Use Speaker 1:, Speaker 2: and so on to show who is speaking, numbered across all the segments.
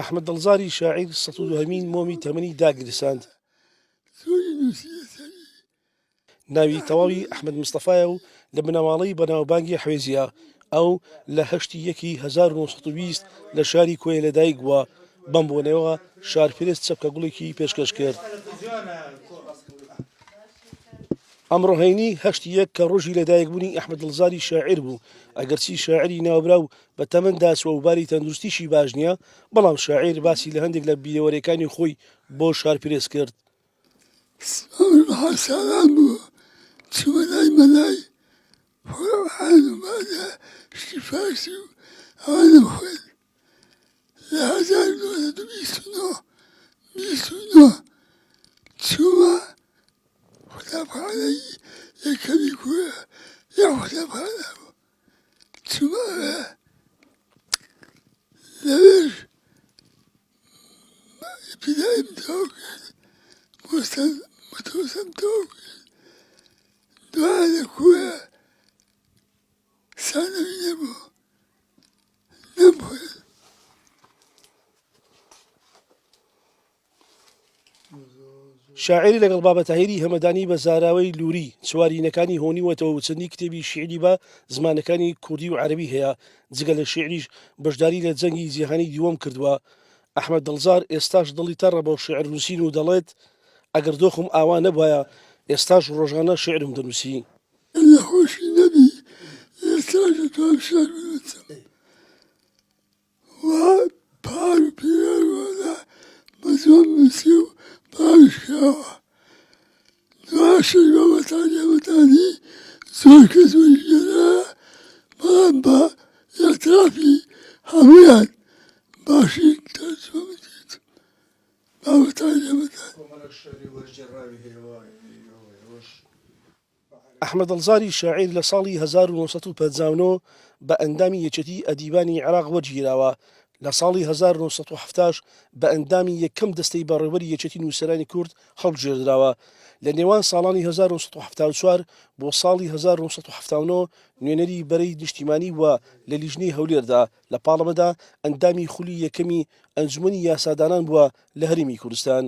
Speaker 1: ئەحمەد دڵزاری شاعیر ١٢٠مین مۆمی تەمەنی داگیرساند. ناوی تەواوی ئەحمەد مستەفایە و لە بنەماڵەی بەناوبانگی حوێزیە. ئەو لە 1920 لە شاری کۆیە لەدایک بووە. بەم بۆنەوە شارپرست چەپکە گوڵێکی پێشکەش کرد. ئەمڕۆهەینی 1 کە ڕۆژی لەدایکبوونی ئەحمەد دڵزاری شاعیر بوو. ئەگەرچی شاعری ناوبراو بە تەمەندا چووە و باری تەندروستیشی باش نییە، بەڵام شاعیر باسی لە هەندێک لە بیرەوەریەکانی خۆی بۆ شارپرست کرد.
Speaker 2: چووە لای مەلای فۆرەوەحان و مادە شتی فارسی و ئەوانە خوێن لە 1929 چوومە قوتابخانەی یەکەمی کوێە یا قوتابخانە بوو. چوومە لەوێش ئیبتیدایم تەواو کرد، مەتۆسەم تەواو کرد. دوای لە کوێە سانەوی نەبوو، نەمخوێن.
Speaker 1: شاعری لەگەڵ بابە تاهیری هەمەدانی بە زاراوەی لووری چوارینەکانی هۆنیوەتەوە و چەندی کتێبی شیعری بە زمانەکانی کوردی و عەرەبی هەیە. جگە لە شیعریش بەشداری لە جەنگی جیهانی دووەم کردووە. ئەحمەد دڵزار ئێستاش دڵی تەڕە بۆ شیعر نووسین و دەڵێت ئەگەر دۆخم ئاوا نەبوایە ئێستاش ڕۆژانە شیعرم دەنووسی.
Speaker 2: نەخۆشی نەبی ئێستاش دەتوانم شێعر بنووسم. وا پار و پیرەوەدا بە زۆر نووسی و پاریش کراوە. دواشەی بابەتانی زۆر کەس وەرگێڕایە، بەڵام بە ئێعترافی هەموویان باشی تەرجەمە دێتم. بابەتانی هەمەدانی
Speaker 1: ئەحمەد دڵزاری شاعیر لە ساڵی 1950 بە ئەندامی یەکێتی ئەدیبانی عێراق وەرگیراوە. لە ساڵی 1970 بە ئەندامی یەکەم دەستەی بەڕێوەبەری یەکێتی نووسەرانی کورد هەڵبژێردراوە. لە نێوان ساڵانی 1974 بۆ ساڵی 1970 نوێنەری بەرەی نیشتیمانی وە لە لیژنەی هەولێردا. لە پاڵەمەدا ئەندامی خولی یەکەمی ئەنجومەنی یاسادانان بووە لە هەرێمی کوردستان.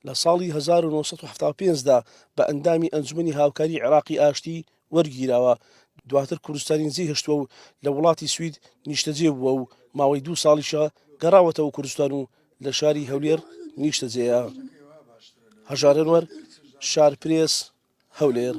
Speaker 1: لە ساڵی 1975دا بە ئەندامی ئەنجومەنی هاوکاری عێراقی ئاشتی وەرگیراوە. دواتر کوردستانی جێی هەشتووە و لە وڵاتی سوید نیشتەجێ بووە و ماوەی 2 ساڵیشە گەڕاوەتەوە کوردستان و لە شاری هەولێر نیشتەجێیە. هەژار ئەنوەر، شارپرێس، هەولێر.